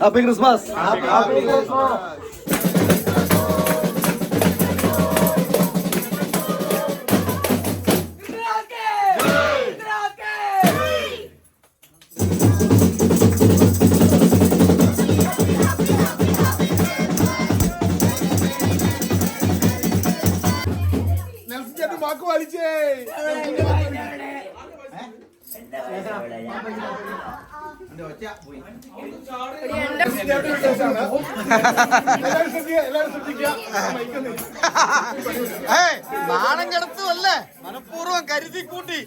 Happy Christmas. Happy Christmas. നാണം കെടുത്തുമല്ലേ മനഃപൂർവ്വം കരുതി കൂട്ടി.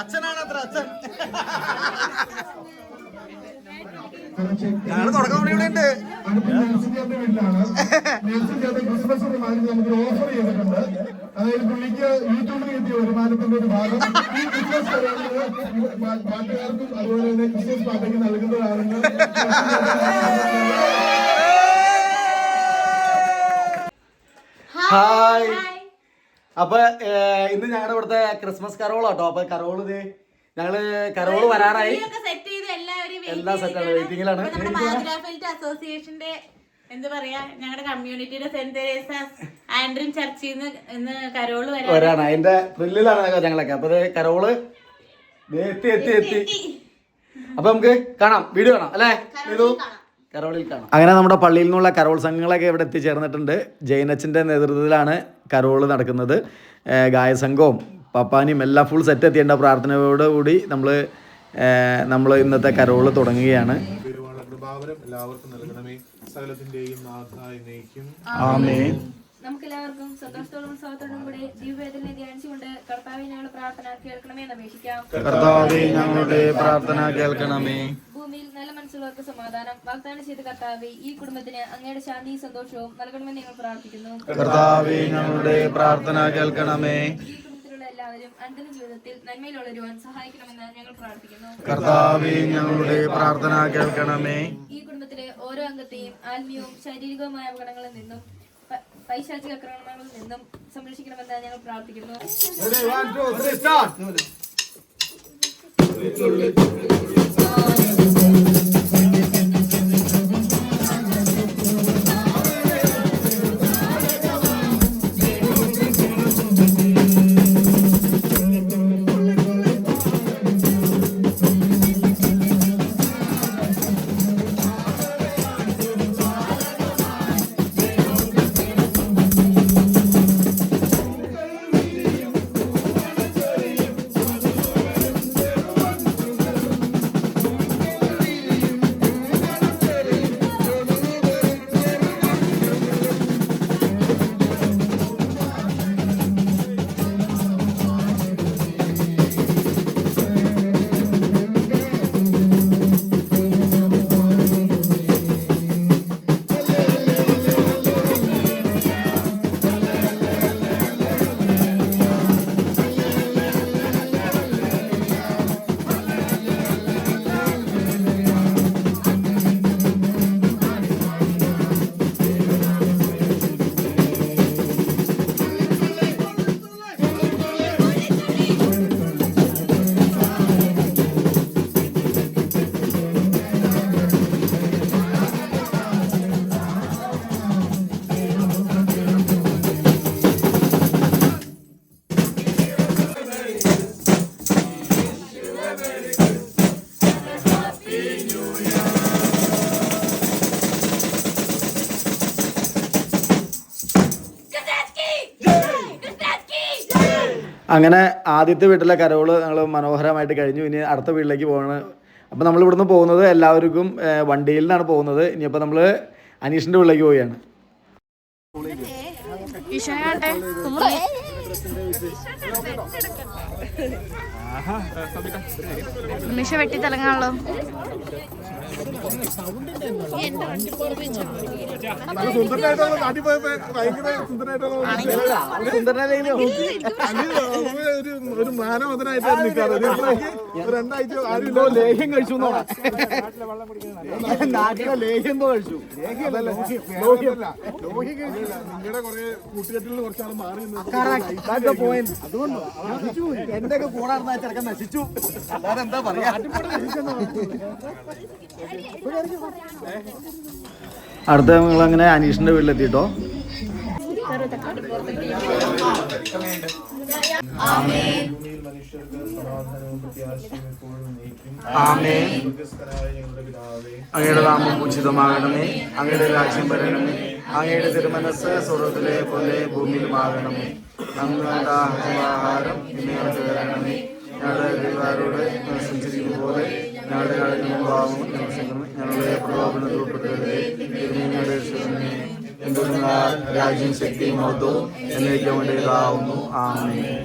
അച്ഛനാണ് അത്ര അച്ഛൻ. ഞങ്ങള് തുടക്കം ഇവിടെ ഉണ്ട്. ഓഫർ ചെയ്തിട്ടുണ്ട്. അതായത് പുള്ളിക്ക് യൂട്യൂബിൽ കിട്ടിയ വരുമാനത്തിന്റെ ഒരു ഭാഗം പാട്ടുകാർക്കും അതുപോലെ തന്നെ ക്രിസ്മസ് പാർട്ടിക്ക് നൽകുന്നതാണെന്ന്. ഹായ്. അപ്പൊ ഇന്ന് ഞങ്ങളുടെ ഇവിടുത്തെ ക്രിസ്മസ് കരോളാട്ടോ. അപ്പൊ കരോള് ഇത് ഞങ്ങള് കരോള് വരാറായി. എല്ലാ സെറ്റാണ്, വെയിറ്റിംഗിലാണ്. അസോസിയേഷന്റെ എന്താ പറയാ, ഞങ്ങളുടെ കമ്മ്യൂണിറ്റിയുടെ സെന്റ് തെരേസാസ് ആൻഡ്രിൻ ചർച്ചിൽ നിന്ന് ഇന്ന് കരോള് വരാണ്. അതിന്റെ ത്രില്ലിലാണ് ഞങ്ങളൊക്കെ. അപ്പൊ കരോള് എത്തി എത്തി എത്തി. അപ്പൊ നമുക്ക് കാണാം, വീഡിയോ കാണാം അല്ലേ? കരോളിൽ കാണാം. അങ്ങനെ നമ്മുടെ പള്ളിയിൽ നിന്നുള്ള കരോൾ സംഘങ്ങളൊക്കെ ഇവിടെ എത്തിച്ചേർന്നിട്ടുണ്ട്. ജൈനച്ചന്റെ നേതൃത്വത്തിലാണ് കരോള് നടക്കുന്നത്. ഗായസംഘവും പപ്പാനിയും എല്ലാം ഫുൾ സെറ്റ് എത്തിയേണ്ട പ്രാർത്ഥനയോടുകൂടി നമ്മൾ ഇന്നത്തെ കരോള് തുടങ്ങുകയാണ്. എല്ലാവർക്കും നൽകണമേ, സകലത്തിന്റെയും നാഥായിനേക്കും ആമേൻ. നമുക്കെല്ലാവർക്കും സന്തോഷത്തോടും ഉത്സവത്തോടും കൂടി ദിവ്യവേദനെ ധ്യാനിച്ചുകൊണ്ട് കർത്താവേ ഞങ്ങളുടെ പ്രാർത്ഥന കേൾക്കണമേ എന്ന് അപേക്ഷിക്കാം. കർത്താവേ ഞങ്ങളുടെ പ്രാർത്ഥന കേൾക്കണമേ. ഭൂമിയിൽ നല്ല മനസ്സുള്ളവർക്ക് സമാധാനം വാഗ്ദാനം ചെയ്ത കർത്താവേ, ഈ കുടുംബത്തിന് അങ്ങയുടെ ശാന്തിയും സന്തോഷവും നൽകണമെന്ന് ഞങ്ങൾ പ്രാർത്ഥിക്കുന്നു. കർത്താവേ ഞങ്ങളുടെ പ്രാർത്ഥന കേൾക്കണമേ. ഈ കുടുംബത്തിലുള്ള എല്ലാവരും അനുദിന ജീവിതത്തിൽ നന്മയിൽ വളരുവാൻ സഹായിക്കണമെന്ന് ഞങ്ങൾ പ്രാർത്ഥിക്കുന്നു. കർത്താവേ ഞങ്ങളുടെ പ്രാർത്ഥന കേൾക്കണമേ. ഈ കുടുംബത്തിലെ ഓരോ അംഗത്തെയും ആത്മീയവും ശാരീരികവുമായ അപകടങ്ങളിൽ നിന്നും പൈശാചിക ആക്രമണങ്ങളിൽ നിന്നും സംരക്ഷിക്കണമെന്ന് ഞങ്ങൾ പ്രാർത്ഥിക്കുന്നു. അങ്ങനെ ആദ്യത്തെ വീട്ടിലെ കരോള് ഞങ്ങൾ മനോഹരമായിട്ട് കഴിഞ്ഞു. ഇനി അടുത്ത വീട്ടിലേക്ക് പോകണം. അപ്പോൾ നമ്മൾ ഇവിടുന്ന് പോകുന്നത് എല്ലാവർക്കും വണ്ടിയിൽ നിന്നാണ് പോകുന്നത്. ഇനിയിപ്പോൾ നമ്മൾ അനീഷിൻ്റെ വീട്ടിലേക്ക് പോവുകയാണ്. നിമിഷ വെട്ടി തിളങ്ങാണല്ലോ. ഒരു മാനവതനായിട്ടാണ് നിൽക്കാറ്. രണ്ടാഴ്ച ആരും ലേഹ്യം കഴിച്ചു നാട്ടിലെ ലേഹ്യം എന്തോ കഴിച്ചു. നിങ്ങളുടെ കുറെ കൂട്ടുകെട്ടിൽ കുറച്ചാൾ മാറി അതുകൊണ്ടോ എന്റെ ഒക്കെ കൂടാർന്ന ചെറുക്കൻ നശിച്ചു. അല്ലാതെ എന്താ പറയാ. അടുത്ത നിങ്ങൾ അങ്ങനെ അനീഷിന്റെ വീട്ടിലെത്തിട്ടോ. അങ്ങയുടെ നാമം ഉചിതമാകണമേ, അങ്ങയുടെ രാജ്യം വരണമേ, അങ്ങയുടെ തിരുമനസ് സ്വർഗ്ഗത്തിലെ പോലെ ഭൂമിയിലുമാകണമേ. ഞങ്ങളുടെ ആഹാരം ഇന്ന് ഞങ്ങൾക്ക് തരണമേ, ഞങ്ങളുടെ അധികാരോട് സഞ്ചരിക്കുന്ന പോലെ ഞങ്ങളുടെ കടലിനും പാവവും ഞങ്ങളുടെ പ്രലോഭനത്തിൽ ഉൾപ്പെടുത്തരുതേ, ഞങ്ങളുടെ എന്തുകൊണ്ടാൽ രാജ്യം ശക്തിയും മഹത്വവും എന്നേക്കും വേണ്ടതാവുന്നു. ആമേൻ.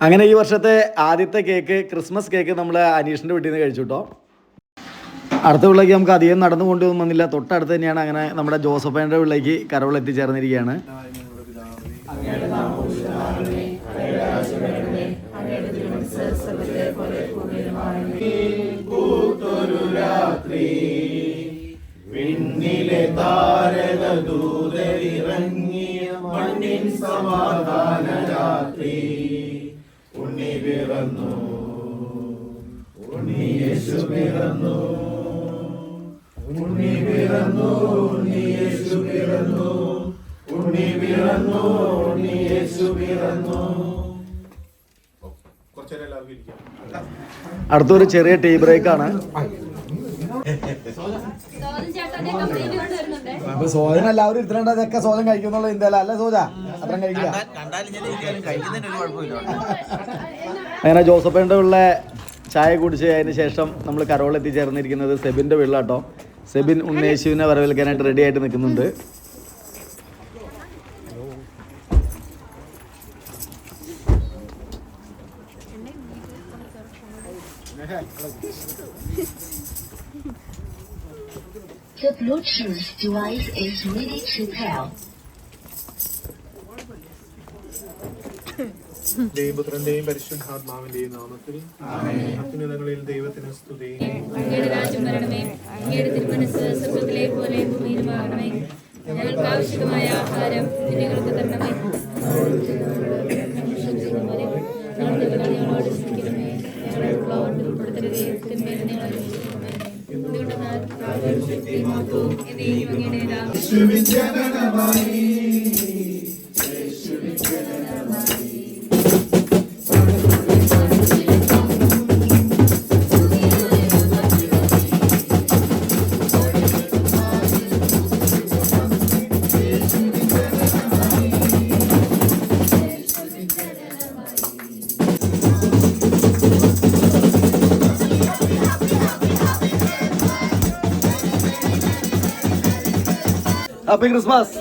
അങ്ങനെ ഈ വർഷത്തെ ആദ്യത്തെ കേക്ക്, ക്രിസ്മസ് കേക്ക് നമ്മൾ അനീഷിൻ്റെ വീട്ടിൽ നിന്ന് കഴിച്ചു കേട്ടോ. അടുത്ത വീട്ടിലേക്ക് നമുക്ക് അധികം നടന്നു കൊണ്ടൊന്നും വന്നില്ല, തൊട്ടടുത്ത് തന്നെയാണ്. അങ്ങനെ നമ്മുടെ ജോസഫേൻ്റെ വീട്ടിലേക്ക് കരോൾ എത്തിച്ചേർന്നിരിക്കുകയാണ്. ഉണ്ണി പിറന്നു, ഉണ്ണി യേശു പിറന്നു, ഉണ്ണി പിറന്നു, ഉണ്ണി യേശു പിറന്നു, ഉണ്ണി പിറന്നു, ഉണ്ണി യേശു പിറന്നു. അടുത്തൊരു ചെറിയ ടീ ബ്രേക്കാണ്. അപ്പൊ സോദന എല്ലാവരും ഇരുത്തണ്ട, അതൊക്കെ സോദൻ കഴിക്കുന്നുള്ള ഇന്ത്യയില അല്ല സോജ അത്രയും കഴിക്കില്ല. അങ്ങനെ ജോസഫേൻ്റെ ഉള്ള ചായ കുടിച്ച് അതിന് ശേഷം നമ്മൾ കരോൾ എത്തിച്ചേർന്നിരിക്കുന്നത് സെബിൻ്റെ വീട്ടിലാട്ടോ. സെബിൻ ഉണ്ണേശുവിനെ വരവേൽക്കാനായിട്ട് റെഡി ആയിട്ട് നിൽക്കുന്നുണ്ട്. The Bluetooth device is ready to pair. ദൈവപുത്രന്റെയും പരിശുദ്ധാത്മാവിന്റെയും നാമത്തിൽ അത്യുന്നതങ്ങളിൽ ദൈവത്തിന് സ്തുതി. അങ്ങയുടെ രാജ്യം വരണമേ, അങ്ങയുടെ തിരുമനസ്സ് സ്വർഗ്ഗത്തിലെ പോലെ ഭൂമിയിലുമാകണമേ. ഞങ്ങൾക്ക് ആവശ്യമായ ആഹാരം ഞങ്ങൾക്ക് തരണമേ, ഞങ്ങളോട് ക്ഷമിക്കണമേ, ഞങ്ങളെ പ്രലോഭനത്തിൽ ഉൾപ്പെടുത്തരുതേ, തിന്മയിൽ നിന്ന് ഞങ്ങളെ രക്ഷിക്കണമേ. എന്തുകൊണ്ടെന്നാൽ രാജ്യവും ശക്തിയും മഹത്വവും എന്നേക്കും അങ്ങയുടേതാകുന്നു. Happy Christmas.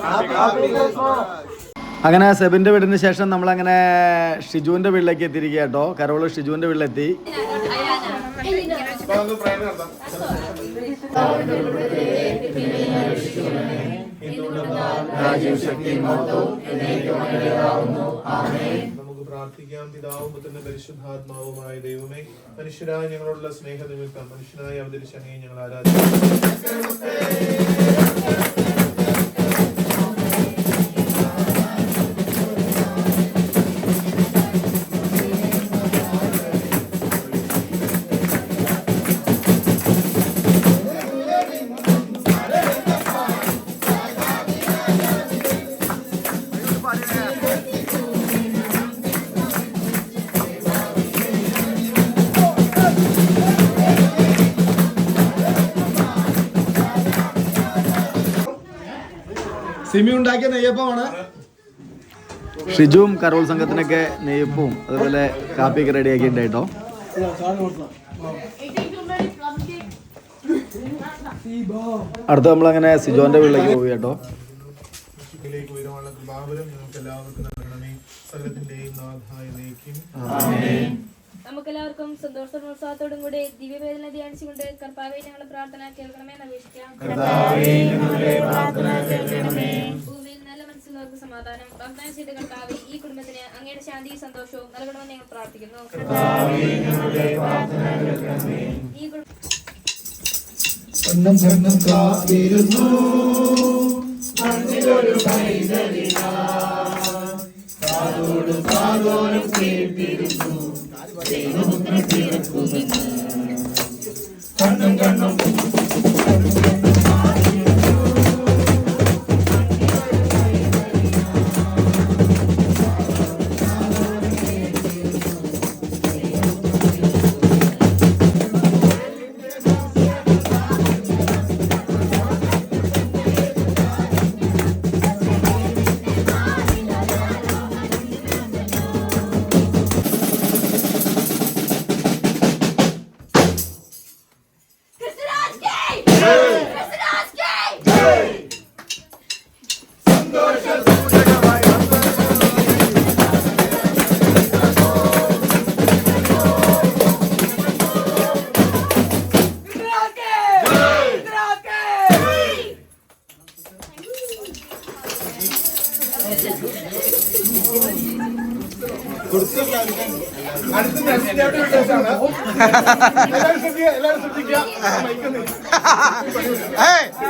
അങ്ങനെ സെബിൻ്റെ വീടിന് ശേഷം നമ്മളങ്ങനെ ഷിജുവിൻ്റെ വീട്ടിലേക്ക് എത്തിയിരിക്കുക കേട്ടോ. കരോള് ഷിജുവിൻ്റെ വീട്ടിലെത്തി. നമുക്ക് പ്രാർത്ഥിക്കാം. പിതാവും പുത്രനും പരിശുദ്ധാത്മാവുമായ ദൈവമേ, മനുഷ്യരായ ഞങ്ങളോടുള്ള സ്നേഹനിമിത്തം മനുഷ്യനായി അവതരിച്ച അങ്ങയെ ഞങ്ങൾ ആരാധിക്കുന്നു. സിമി ഉണ്ടാക്കിയ നെയ്യപ്പമാണ്. ഷിജുവും കരോൾ സംഘത്തിനൊക്കെ നെയ്യപ്പവും അതുപോലെ കാപ്പിയൊക്കെ റെഡിയാക്കി ഉണ്ടായിട്ടോ. അടുത്ത നമ്മളങ്ങനെ സിജോന്റെ വീട്ടിലേക്ക് പോയി കേട്ടോ. ഉയരമുള്ള കൃപാവരം ഞങ്ങൾക്ക് എല്ലാവർക്കും നൽകണമേ. സകലത്തിന്റെയും നാഥായ ദൈവം. നമുക്കെല്ലാവർക്കും സന്തോഷോത്സാഹത്തോടും കൂടി ദിവ്യവേദന ധ്യാനിച്ചുകൊണ്ട് കർത്താവേ ഞങ്ങളുടെ പ്രാർത്ഥന കേൾക്കണമേ എന്ന് അപേക്ഷിക്കാം. ഭൂമിയിൽ നല്ല മനസ്സിലുള്ളവർക്ക് സമാധാനം വാഗ്ദാനം ചെയ്ത കർത്താവേ, ഈ കുടുംബത്തിന് അങ്ങയുടെ ശാന്തിയും സന്തോഷവും നൽകണമെന്ന് ഞങ്ങൾ പ്രാർത്ഥിക്കുന്നു.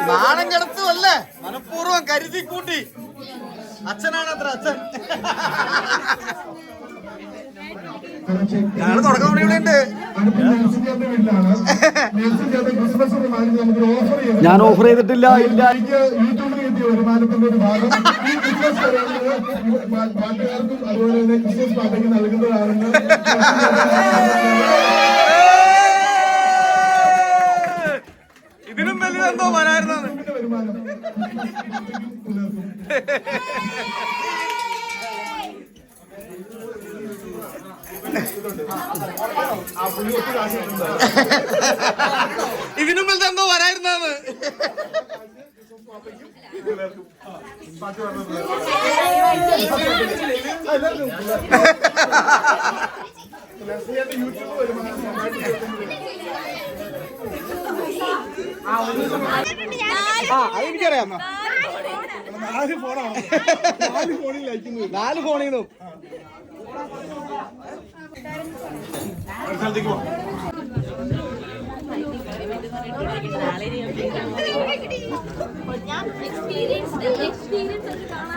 നാണം കിടത്തുമല്ലേ, മനഃപൂർവ്വം കരുതി കൂട്ടി. അച്ഛനാണ് അത്ര അച്ഛൻ. ഞങ്ങള് തുടക്കം ഇവിടെ ഉണ്ട്. ഞാൻ ഓഫർ ചെയ്തിട്ടില്ല. ഇല്ല, യൂട്യൂബിൽ കിട്ടിയ വരുമാനത്തിന്റെ ഒരു ഭാഗം ഈ ക്രിസ്മസ് പാട്ടുകാർക്കും അതുപോലെ തന്നെ ക്രിസ്മസ് പാട്ടയ്ക്ക് നൽകുന്നതാണെന്ന് ഇതിനും വലുതെന്തോ വരായിരുന്നത്. വരുമാനം ഇതിനും വലുതെന്തോ വരായിരുന്നത്. അതെനിക്കറിയാം. 4 ഫോണാണ്. 4 ഫോണിൽ ലയിക്കുന്നത്. 4 ഫോണിൽ നിന്നും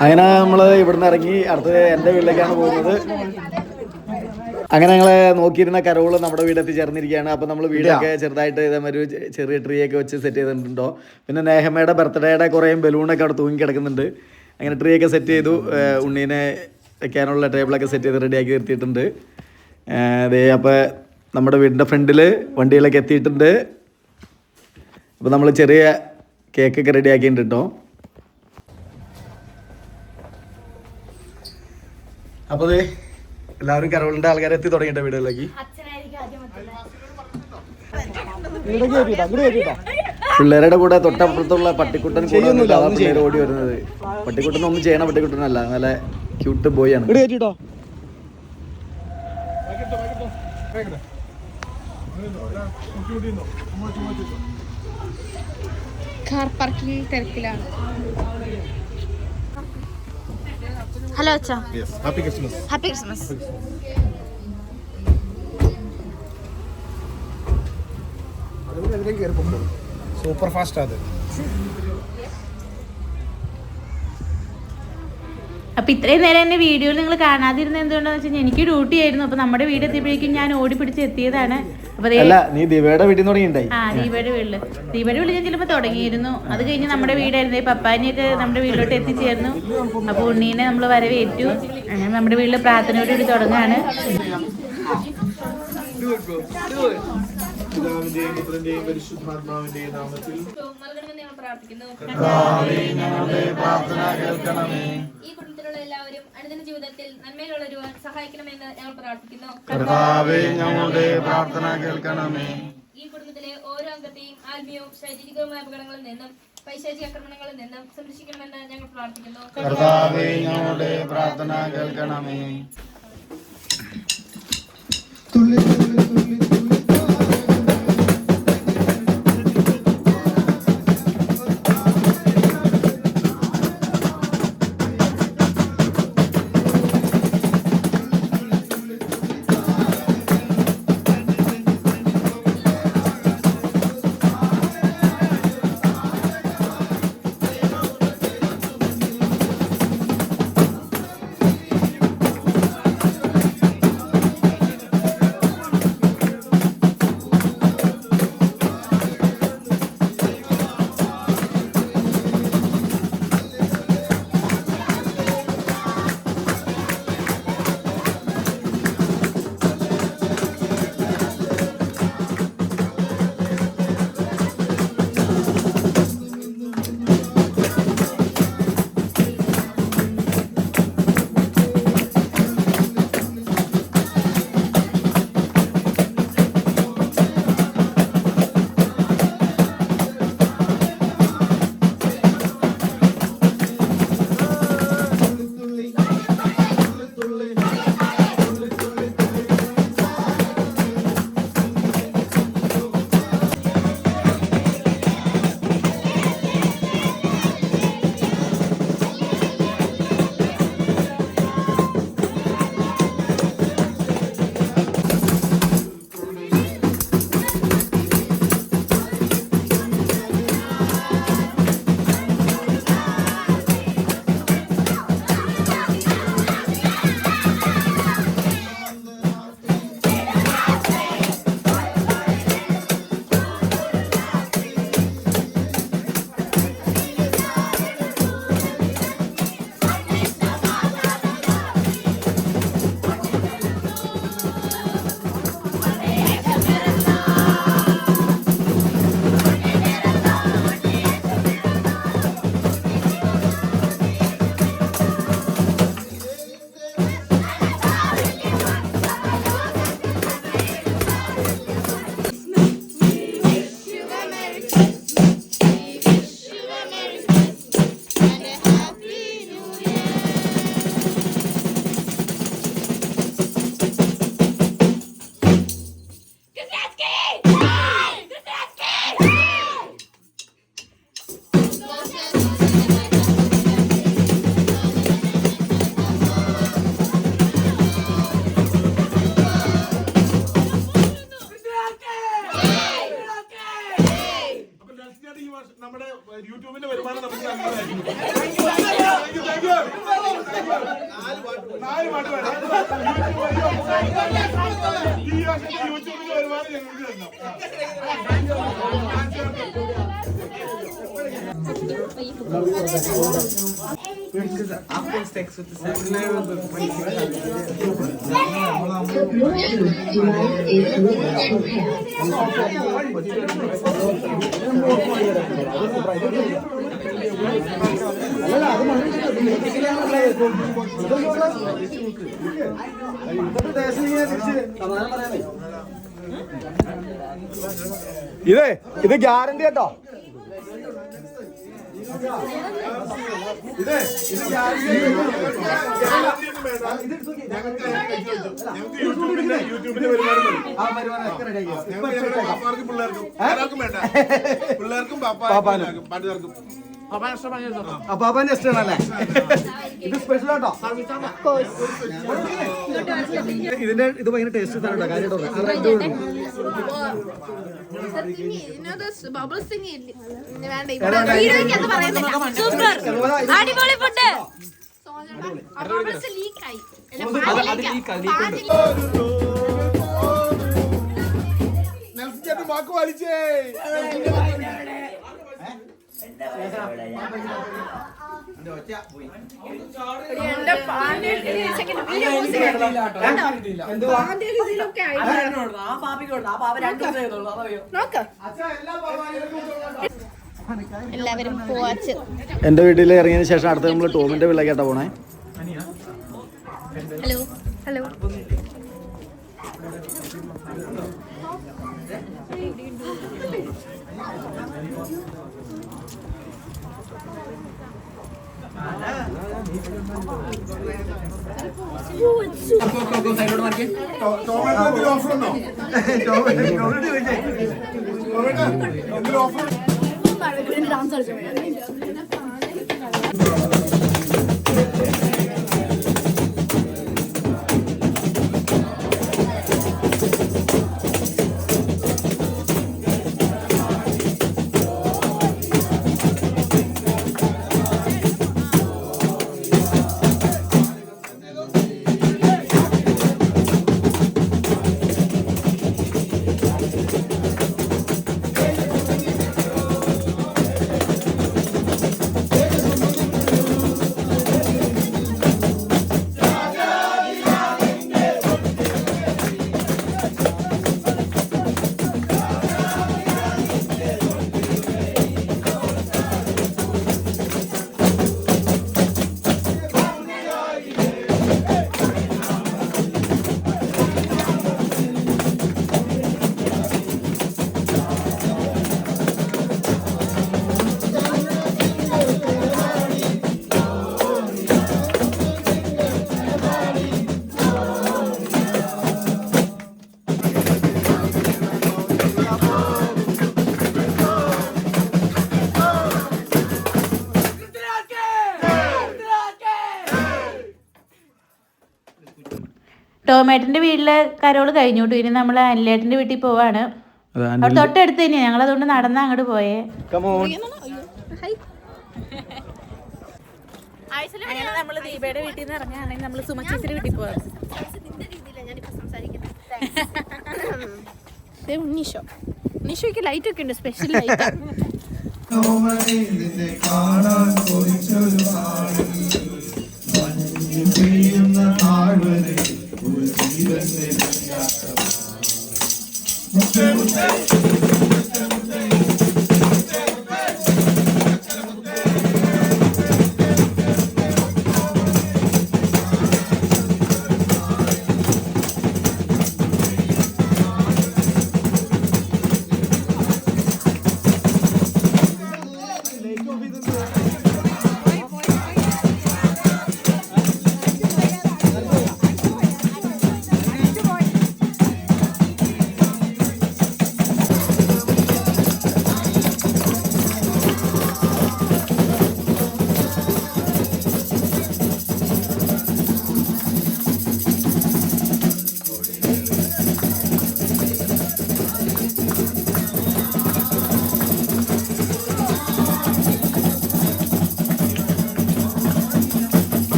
അങ്ങനെ നമ്മള് ഇവിടുന്ന് ഇറങ്ങി അടുത്തത് എൻ്റെ വീട്ടിലേക്കാണ് പോകുന്നത്. അങ്ങനെ ഞങ്ങളെ നോക്കിയിരുന്ന കരോള് നമ്മുടെ വീടെത്തി ചേർന്നിരിക്കുകയാണ്. അപ്പോൾ നമ്മൾ വീടൊക്കെ ചെറുതായിട്ട് ഇതേമാതിരി ചെറിയ ട്രീ ഒക്കെ വെച്ച് സെറ്റ് ചെയ്തിട്ടുണ്ടോ. പിന്നെ നേഹമ്മയുടെ ബർത്ത്ഡേയുടെ കുറേ ബലൂണൊക്കെ അവിടെ തൂങ്ങി കിടക്കുന്നുണ്ട്. അങ്ങനെ ട്രീ ഒക്കെ സെറ്റ് ചെയ്തു. ഉണ്ണീനെ വെക്കാനുള്ള ടേബിളൊക്കെ സെറ്റ് ചെയ്ത് റെഡിയാക്കി നിർത്തിയിട്ടുണ്ട്. അതേ, അപ്പോൾ നമ്മുടെ വീടിൻ്റെ ഫ്രണ്ടിൽ വണ്ടികളൊക്കെ എത്തിയിട്ടുണ്ട്. അപ്പോൾ നമ്മൾ ചെറിയ കേക്കൊക്കെ റെഡിയാക്കിയിട്ടുണ്ട് കേട്ടോ. അപ്പോൾ അതെ, എല്ലാവരും കരോളിൻ്റെ ആൾക്കാരെ എത്തി തുടങ്ങിയിട്ട് വീടുകളിലേക്ക്. പിള്ളേരുടെ കൂടെ തൊട്ടപ്പുറത്തുള്ള പട്ടിക്കുട്ടൻ കൂടുന്നില്ല. അതാ പിള്ളേർ ഓടി വരുന്നത്. പട്ടിക്കുട്ടനൊന്നും ചെയ്യണ പട്ടിക്കുട്ടനല്ല, നല്ല ക്യൂട്ട് ബോയ് ആണ്. കാർ പാർക്കിംഗ് തിരക്കിലാണ്. ഹലോ അച്ഛാ, happy Christmas. Happy Christmas. Super fast അത്. അപ്പൊ ഇത്രയും നേരം എന്റെ വീഡിയോയിൽ നിങ്ങൾ കാണാതിരുന്ന എന്തുകൊണ്ടാന്ന് വെച്ചാൽ എനിക്ക് ഡ്യൂട്ടി ആയിരുന്നു. അപ്പൊ നമ്മുടെ വീട് എത്തിയപ്പോഴേക്കും ഞാൻ ഓടി പിടിച്ച് എത്തിയതാണ്. അപ്പൊ നീ ദിവയുടെ വീട്ടിൽ തുടങ്ങിണ്ടായി. ദീപയുടെ വീട്ടിൽ ഞാൻ ചിലപ്പോ തുടങ്ങിയിരുന്നു. അത് കഴിഞ്ഞ് നമ്മുടെ വീടായിരുന്നു. പപ്പാനിയൊക്കെ നമ്മുടെ വീട്ടിലോട്ട് എത്തിച്ചേർന്നു. അപ്പൊ ഉണ്ണീനെ നമ്മൾ വരവേറ്റു. അങ്ങനെ നമ്മുടെ വീട്ടില് പ്രാർത്ഥനയോടുകൂടി തുടങ്ങാണ്. പിതാവിന്റെയും പുത്രന്റെയും പരിശുദ്ധാത്മാവിന്റെയും നാമത്തിൽ നൽകണമെന്ന് ഞങ്ങൾ പ്രാർത്ഥിക്കുന്നു. ഈ കുടുംബത്തിലുള്ള എല്ലാവരും അനുദിന ജീവിതത്തിൽ നന്മയിൽ വളരുവാൻ സഹായിക്കണമെന്ന് ഞങ്ങൾ പ്രാർത്ഥിക്കുന്നു. ഈ കുടുംബത്തിലെ ഓരോ അംഗത്തെയും ആത്മീയവും ശാരീരികവുമായ അപകടങ്ങളിൽ നിന്നും പൈശാചിക ആക്രമണങ്ങളിൽ നിന്നും സംരക്ഷിക്കണമെന്ന് ഞങ്ങൾ പ്രാർത്ഥിക്കുന്നു. നമ്മുടെ യൂട്യൂബിന്റെ വരുമാനം നമുക്ക് നല്ലതായിരിക്കും. നാല് പാട്ട് വേണം. ഈ വർഷത്തെ യൂട്യൂബിന്റെ വരുമാനം ഞങ്ങൾക്ക് തരണം. The Bluetooth device is ready ഇത് ഗ്യാരണ്ടി കേട്ടോ. ഞങ്ങൾക്ക് യൂട്യൂബിന്റെ വരുമാനം പാപ്പാർക്കും പിള്ളേർക്കും ആർക്കും വേണ്ട. പിള്ളേർക്കും പാപ്പാനും പാട്ടുകാർക്കും. പാപ്പാന്റെ ഇഷ്ടമാണല്ലേ? ഇത് സ്പെഷ്യൽ ആട്ടോ. ഇതിന്റെ ഇത് ഭയങ്കര ടേസ്റ്റ് തന്നെ കാര്യമായിട്ട്. അടിപൊളി ഫുഡ്. നെൽസൺ ചേട്ടൻ വാക്ക് പാലിച്ചേ. എല്ലാവരും പോവാച്ച്. എന്റെ വീട്ടിൽ ഇറങ്ങിയതിന് ശേഷം അടുത്ത നമ്മള് ടോമിന്റെ വീട്ടിലേക്കാട്ടാ പോണേ. Hello hello. ടോമാറ്റോ ഓഫർ ഉണ്ടോ? എന്തെങ്കിലും ഓഫർ? ടോമാറ്റോന്റെ വീട്ടിലെ കരോള് കഴിഞ്ഞു കേട്ടോ. ഇനി നമ്മൾ അനിലേട്ടന്റെ വീട്ടിൽ പോവാണ്. അവിടെ തൊട്ടടുത്ത് തന്നെയാണ്. ഞങ്ങൾ അതുകൊണ്ട് നടന്നാ അങ്ങോട്ട് പോയേ. അങ്ങനെ നമ്മള് ദീപയുടെ വീട്ടിൽ നിന്ന് ഇറങ്ങുകയാണെങ്കിൽ നമ്മള് സുമച്ചേച്ചിയുടെ വീട്ടിൽ പോവാം. നിഷോയ്ക്ക് ലൈറ്റ് ഒക്കെ ഉണ്ട്, സ്പെഷ്യൽ ലൈറ്റ്.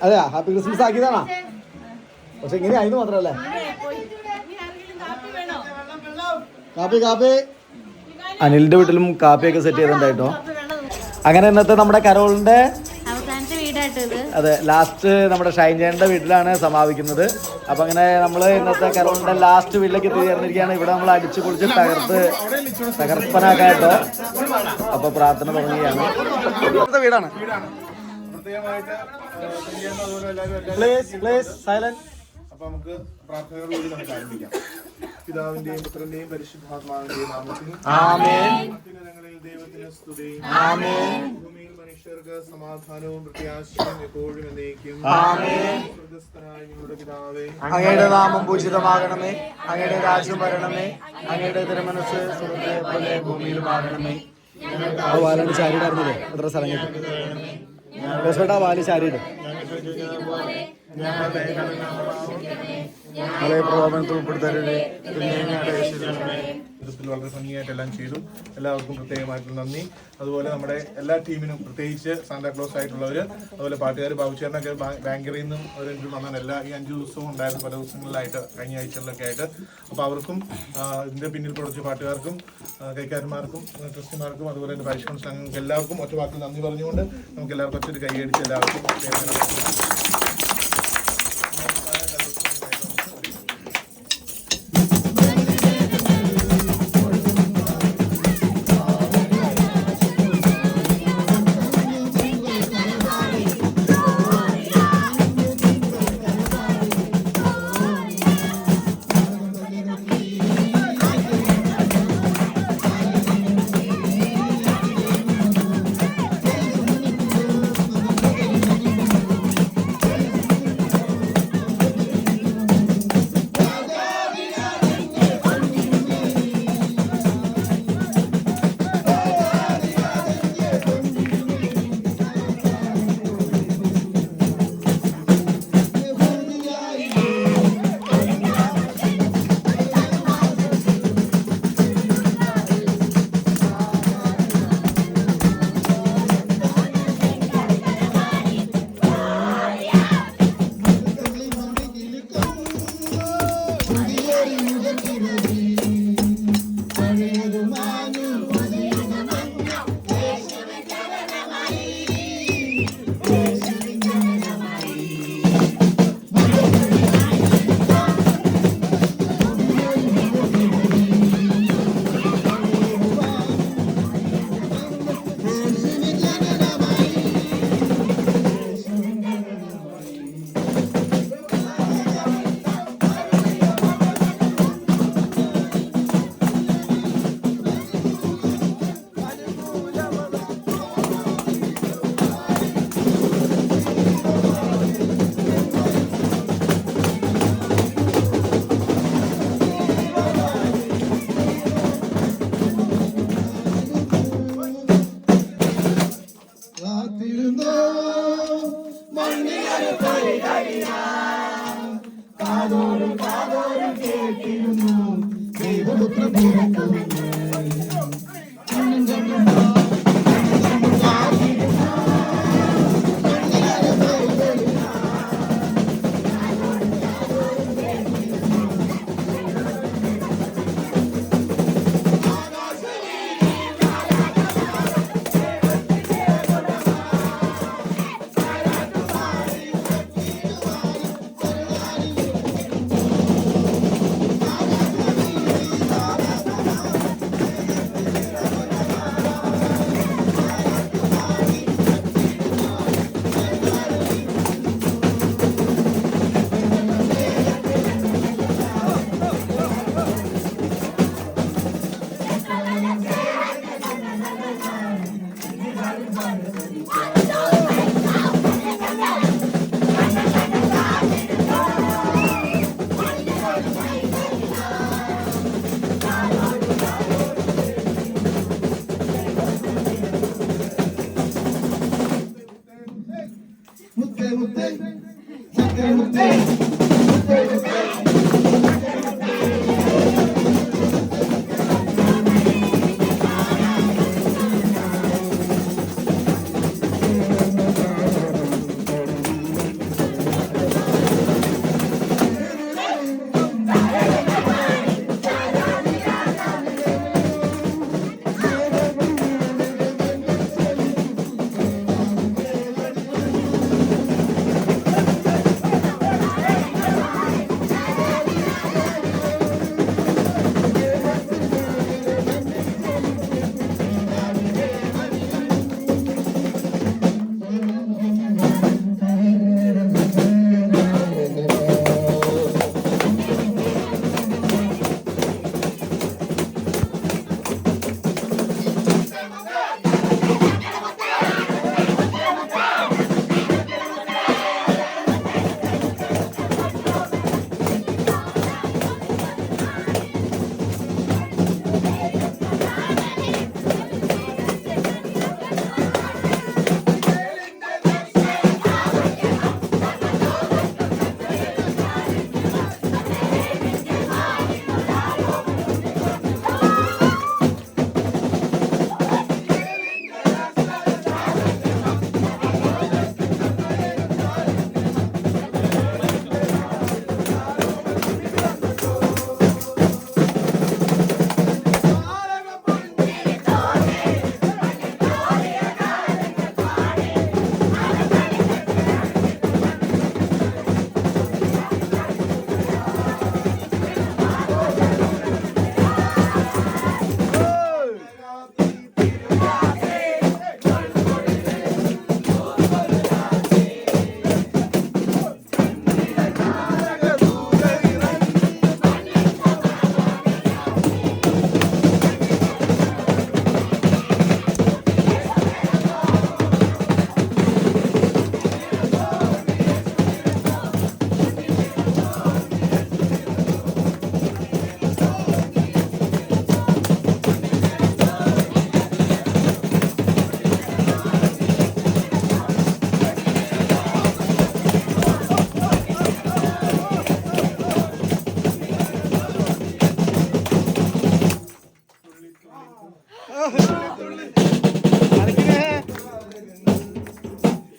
അതെയാ, ഹാപ്പി ക്രിസ്മസ് ആക്കിയതാണോ? പക്ഷെ ഇങ്ങനെ ആയിരുന്നു മാത്രല്ലേ. കാപ്പി കാപ്പി. അനിലിന്റെ വീട്ടിലും കാപ്പിയൊക്കെ സെറ്റ് ചെയ്തിട്ടുണ്ടായിട്ടോ. അങ്ങനെ ഇന്നത്തെ നമ്മുടെ കരോളിന്റെ അതെ ലാസ്റ്റ് നമ്മുടെ ഷൈൻജേന്റെ വീട്ടിലാണ് സമാപിക്കുന്നത്. അപ്പൊ അങ്ങനെ നമ്മള് ഇന്നത്തെ കരോളിന്റെ ലാസ്റ്റ് വീട്ടിലേക്ക് എത്തിച്ചേർന്നിരിക്കുകയാണ്. ഇവിടെ നമ്മൾ അടിച്ചു പൊളിച്ച് തകർപ്പനാക്കാട്ടോ. അപ്പൊ പ്രാർത്ഥന തുടങ്ങുകയാണ്. വീടാണ് പ്രത്യേകമായിട്ട് ചെയ്യുന്ന അതുപോലെ എല്ലാവരും അപ്പൊ നമുക്ക് പ്രാർത്ഥനയോടുകൂടി നമുക്ക് ആരംഭിക്കാം. പിതാവിന്റെയും പുത്രന്റെയും പരിശുദ്ധാത്മാവിന്റെയും നാമത്തിൽ അത്യുന്നതങ്ങളിൽ ദൈവത്തിന് സ്തുതി. ഭൂമിയിൽ മനുഷ്യർക്ക് സമാധാനവും പ്രത്യാശയും എപ്പോഴും എന്നേക്കും. സ്വർഗ്ഗസ്ഥനായ ഞങ്ങളുടെ പിതാവേ, അങ്ങയുടെ നാമം പൂജിതമാകണമേ, അങ്ങയുടെ രാജ്യം വരണമേ, അങ്ങയുടെ തിരുമനസ് സ്വർഗ്ഗത്തിലെ പോലെ ഭൂമിയിലുമാകണമേ. ആ വാലാണ് ചാരിയിടാറുന്നത്. എത്ര സ്ഥലം കിട്ടും വാല് ചാരിയിടും. പ്രലോഭനത്തിൽ ഉൾപ്പെടുത്തരുത്. വളരെ ഭംഗിയായിട്ട് എല്ലാം ചെയ്തു. എല്ലാവർക്കും പ്രത്യേകമായിട്ടുള്ള നന്ദി. അതുപോലെ നമ്മുടെ എല്ലാ ടീമിനും, പ്രത്യേകിച്ച് സാന്താക്ലോസ് ആയിട്ടുള്ളവർ, അതുപോലെ പാട്ടുകാർ, ബാബുച്ചേട്ടനൊക്കെ ബാങ്കറിൽ നിന്നും അവരെങ്കിലും വന്നാൽ ഈ 5 ദിവസവും ഉണ്ടായിരുന്നു, പല ദിവസങ്ങളിലായിട്ട് കഴിഞ്ഞ ആഴ്ചകളിലൊക്കെ ആയിട്ട്. അപ്പോൾ അവർക്കും ഇതിൻ്റെ പിന്നിൽ പ്രവർത്തിച്ച പാട്ടുകാർക്കും കൈക്കാരന്മാർക്കും ട്രസ്റ്റിമാർക്കും അതുപോലെ തന്നെ പാരിഷ് കൗൺസിൽ അംഗങ്ങൾക്ക് എല്ലാവർക്കും ഒറ്റ വാക്കിൽ നന്ദി പറഞ്ഞുകൊണ്ട് നമുക്ക് എല്ലാവർക്കും ഒറ്റൊരു കൈയടിച്ച് എല്ലാവർക്കും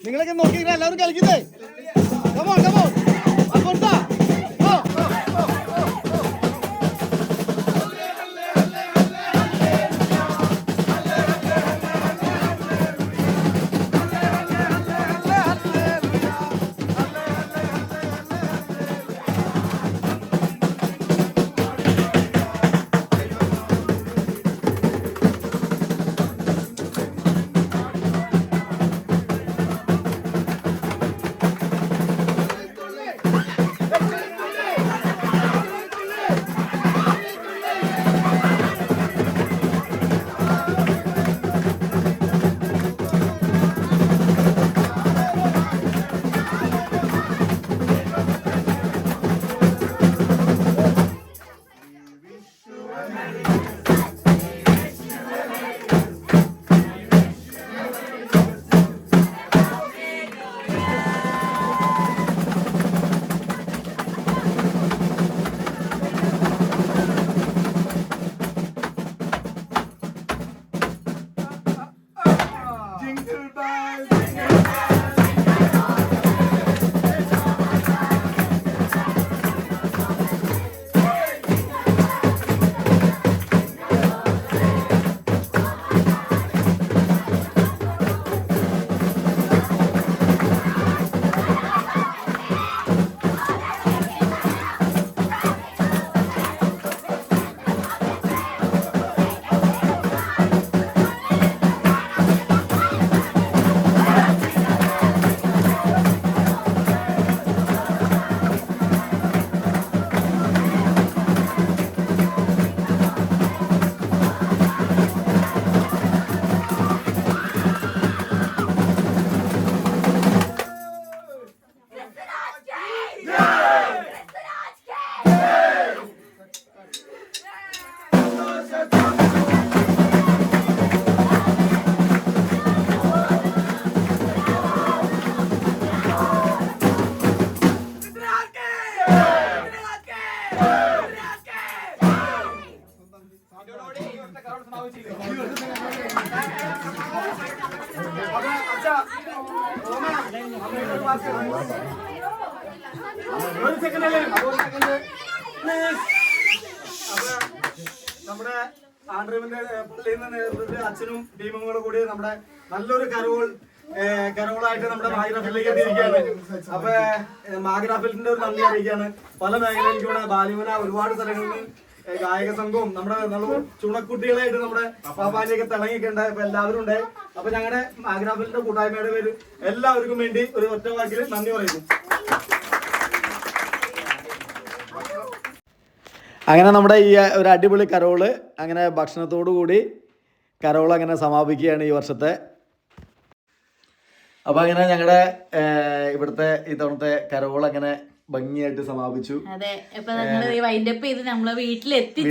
നിങ്ങളൊക്കെ നോക്കി എല്ലാവരും കളിക്കുന്നേ. കമോൺ കമോൺ കൊടുത്താ. നമ്മുടെ ആൻഡ്രീവിന്റെ പള്ളിയിൽ നിന്ന് നേതൃത്വത്തിൽ അച്ഛനും ടീമും കൂടെ കൂടി നമ്മുടെ നല്ലൊരു കരോളായിട്ട് നമ്മുടെ മാഗ്രാഫിലേക്ക് എത്തിയിരിക്കുകയാണ്. അപ്പൊ മാഗ്രാഫിലിന്റെ ഒരു നന്ദി അറിയിക്കുകയാണ്. പല മേഖലയിലേക്ക് ഇവിടെ ബാലിമന ഒരുപാട് സ്ഥലങ്ങളിൽ നിന്ന് ഗായക സംഘവും നമ്മുടെ നല്ല ചുണക്കുട്ടികളായിട്ട് നമ്മുടെ പാപ്പാനിയൊക്കെ തിളങ്ങിയിട്ടുണ്ട്. അപ്പൊ എല്ലാവരും ഉണ്ട്. അപ്പൊ ഞങ്ങളുടെ മാഗ്രാഫിലിന്റെ കൂട്ടായ്മയുടെ പേര് എല്ലാവർക്കും വേണ്ടി ഒരു ഒറ്റ വാക്കിൽ നന്ദി പറയുന്നു. അങ്ങനെ നമ്മുടെ ഈ ഒരു അടിപൊളി കരോള് അങ്ങനെ ഭക്ഷണത്തോടു കൂടി കരോൾ അങ്ങനെ സമാപിക്കുകയാണ് ഈ വർഷത്തെ. അപ്പൊ അങ്ങനെ ഞങ്ങളുടെ ഇവിടുത്തെ ഇത്തവണത്തെ കരോൾ അങ്ങനെ ഭംഗിയായിട്ട് സമാപിച്ചു. അതെ, ഇപ്പൊ ഞങ്ങള് വൈൻഡപ്പ് ചെയ്ത് നമ്മളെ വീട്ടിലെത്തി.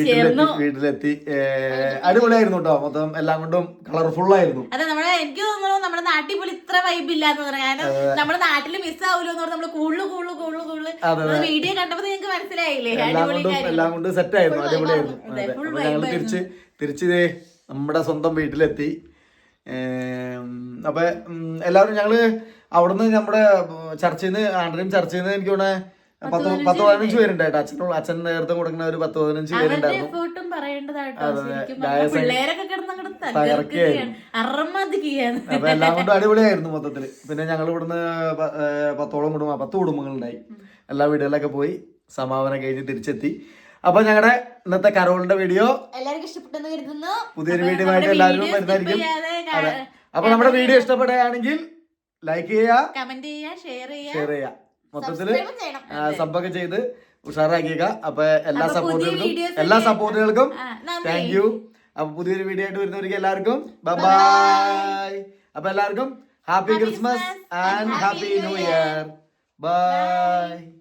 അടിപൊളിയായിരുന്നു കേട്ടോ. മൊത്തം എല്ലാം കൊണ്ടും കളർഫുൾ ആയിരുന്നു. അതെ, എനിക്ക് തോന്നുന്നു നമ്മുടെ നാട്ടിൽ പോലും ഇത്ര വൈബ് ഇല്ലാന്ന് പറഞ്ഞു. കാരണം നമ്മുടെ നാട്ടില് മിസ് ആവൂലോ എന്ന് പറഞ്ഞാൽ നമ്മള് കൂടുതൽ വീഡിയോ കണ്ടപ്പോ നിങ്ങൾക്ക് മനസ്സിലായില്ലേ? എല്ലാം കൊണ്ട് സെറ്റ് ആയിരുന്നു, അടിപൊളിയായിരുന്നു. ഞങ്ങള് തിരിച്ച് നമ്മുടെ സ്വന്തം വീട്ടിലെത്തി. അപ്പൊ എല്ലാവരും ഞങ്ങള് അവിടുന്ന് നമ്മുടെ ചർച്ചയിൽ നിന്ന് ആൻഡ്രീം ചർച്ചയിൽ നിന്ന് എനിക്ക് തോന്നുന്നത് 10-15 പേരുണ്ടായിട്ട് അച്ഛൻ നേതൃത്വം കൊടുക്കുന്ന ഒരു 10-15 പേരുണ്ടായിരുന്നു. അപ്പൊ എല്ലാം കൊണ്ടും അടിപൊളിയായിരുന്നു മൊത്തത്തില്. പിന്നെ ഞങ്ങൾ ഇവിടുന്ന് 10 കുടുംബങ്ങളുണ്ടായി. എല്ലാ വീടുകളിലൊക്കെ പോയി സമാപനം കഴിഞ്ഞ് തിരിച്ചെത്തി. അപ്പൊ ഞങ്ങളുടെ ഇന്നത്തെ കരോളിന്റെ വീഡിയോ എല്ലാവർക്കും ഇഷ്ടപ്പെട്ടെന്ന് കരുതുന്നു. പുതിയൊരു വീഡിയോ ആയിട്ട് എല്ലാവരും വരുന്നതായിരിക്കും. അതെ, അപ്പൊ നമ്മുടെ വീഡിയോ ഇഷ്ടപ്പെടുകയാണെങ്കിൽ ലൈക്ക് ചെയ്യുക, കമന്റ് ചെയ്യുക, ഷെയർ ചെയ്യുക, മൊത്തത്തില് സബ്ബൊക്കെ ചെയ്ത് ഉഷാറാക്കിയേക്ക. അപ്പൊ എല്ലാ സപ്പോർട്ടുകൾക്കും താങ്ക് യു. അപ്പൊ പുതിയൊരു വീഡിയോ ആയിട്ട് വരുന്നവർക്ക് എല്ലാവർക്കും ബൈ. അപ്പൊ എല്ലാവർക്കും happy Christmas and happy new year. By.